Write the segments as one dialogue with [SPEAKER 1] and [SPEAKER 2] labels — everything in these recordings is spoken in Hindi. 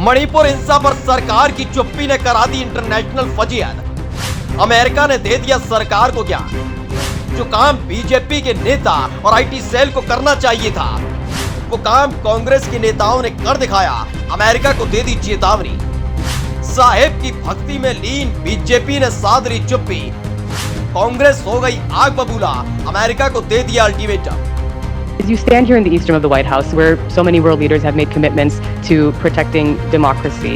[SPEAKER 1] मणिपुर हिंसा पर सरकार की चुप्पी ने करा दी इंटरनेशनल फजीहत। अमेरिका ने दे दिया सरकार को ज्ञान। जो काम बीजेपी के नेता और आईटी सेल को करना चाहिए था, वो काम कांग्रेस के नेताओं ने कर दिखाया। अमेरिका को दे दी चेतावनी। साहेब की भक्ति में लीन बीजेपी ने साध ली चुप्पी। कांग्रेस हो गई आग बबूला, अमेरिका को दे दिया ultimatum.
[SPEAKER 2] As you stand here in the eastern of the White House, where so many world leaders have made commitments to protecting democracy,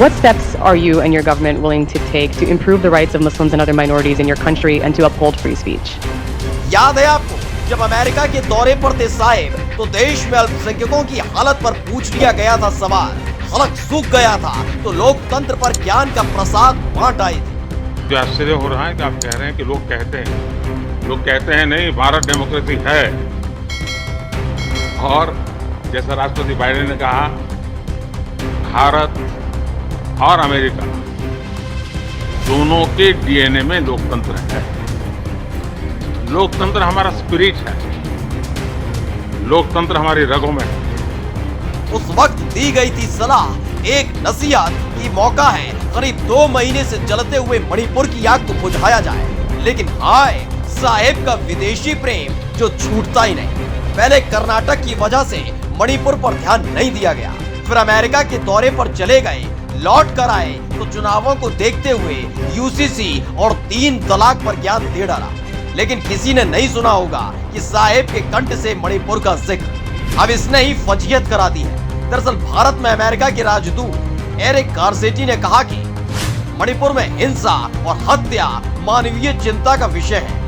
[SPEAKER 2] what steps are you and your government willing to take to improve the rights of Muslims and other minorities in your country and to uphold free speech?
[SPEAKER 1] याद है आपको, जब अमेरिका के दौरे पर थे साहेब, तो देश में अल्पसंख्यकों की हालत पर पूछ लिया गया था सवाल। खलक सूख गया था, तो लोकतंत्र पर ज्ञान का प्रसाद बांट आए थे।
[SPEAKER 3] जो आश्चर्य हो रहा है कि आप कह रहे हैं कि लोग कहते हैं नहीं, भारत डेमोक्रेसी है। और जैसा राष्ट्रपति बाइडेन ने कहा, भारत और अमेरिका दोनों के डीएनए में लोकतंत्र है। लोकतंत्र हमारा स्पिरिट है, लोकतंत्र हमारी रगों में है।
[SPEAKER 1] उस वक्त दी गई थी सलाह, एक नसीहत की मौका है करीब 2 महीने से जलते हुए मणिपुर की आग को बुझाया जाए। लेकिन हाय साहेब का विदेशी प्रेम जो छूटता ही नहीं। पहले कर्नाटक की वजह से मणिपुर पर ध्यान नहीं दिया गया, फिर अमेरिका के दौरे पर चले गए, लौट कर आए तो चुनावों को देखते हुए यूसीसी और 3 तलाक पर ज्ञान दे डाला। लेकिन किसी ने नहीं सुना होगा कि साहेब के कंठ से मणिपुर का जिक्र। अब इसने ही फजीहत करा दी है। दरअसल भारत में अमेरिका के राजदूत एरिक गारसेटी ने कहा कि मणिपुर में हिंसा और हत्या मानवीय चिंता का विषय है,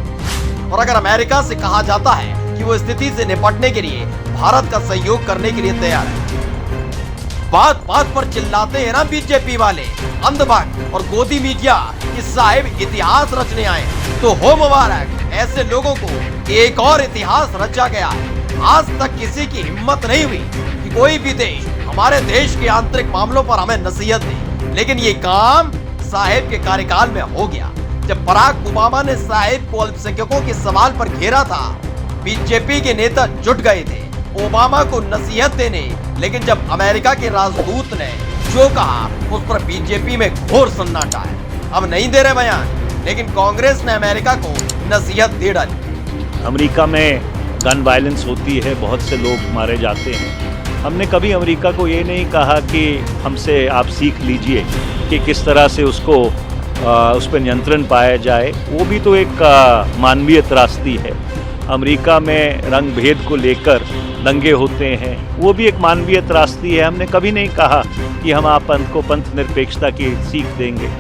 [SPEAKER 1] और अगर अमेरिका से कहा जाता है कि वो स्थिति से निपटने के लिए भारत का सहयोग करने के लिए तैयार है। बात बात पर चिल्लाते हैं ना बीजेपी वाले अंधभक्त और गोदी मीडिया कि साहेब इतिहास रचने आए, तो हो मुबारक ऐसे लोगों को। एक और इतिहास रचा गया है। आज तक किसी की हिम्मत नहीं हुई कि कोई भी देश हमारे देश के आंतरिक मामलों पर हमें नसीहत दे, लेकिन ये काम साहेब के कार्यकाल में हो गया। जब बराक ओबामा ने साहेब को अल्पसंख्यकों के सवाल पर घेरा था, बीजेपी के नेता जुट गए थे ओबामा को नसीहत देने, लेकिन जब अमेरिका के राजदूत ने जो कहा उस पर बीजेपी में घोर सन्नाटा है। अब नहीं दे रहे बयान, लेकिन कांग्रेस ने अमेरिका को नसीहत दे डाली।
[SPEAKER 4] अमेरिका में गन वायलेंस होती है, बहुत से लोग मारे जाते हैं। हमने कभी अमेरिका को ये नहीं कहा कि हमसे आप सीख लीजिए कि किस तरह से उस पर नियंत्रण पाया जाए। वो भी तो एक मानवीय त्रासदी है। अमेरिका में रंग भेद को लेकर दंगे होते हैं, वो भी एक मानवीय त्रासदी है। हमने कभी नहीं कहा कि हम आप को पंथ निरपेक्षता की सीख देंगे।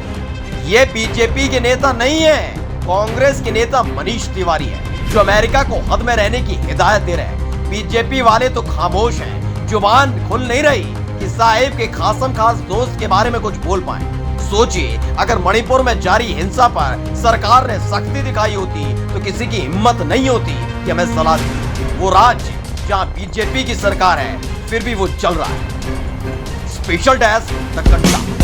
[SPEAKER 1] ये बीजेपी के नेता नहीं है, कांग्रेस के नेता मनीष तिवारी है, जो अमेरिका को हद में रहने की हिदायत दे रहे हैं। बीजेपी वाले तो खामोश हैं, जुबान खुल नहीं रही कि साहेब के खासम खास दोस्त के बारे में कुछ बोल पाए। सोचिए, अगर मणिपुर में जारी हिंसा पर सरकार ने सख्ती दिखाई होती तो किसी की हिम्मत नहीं होती कि हमें सलाह दे। वो राज्य जहां बीजेपी की सरकार है, फिर भी वो चल रहा है। Special desk the कंट्रा।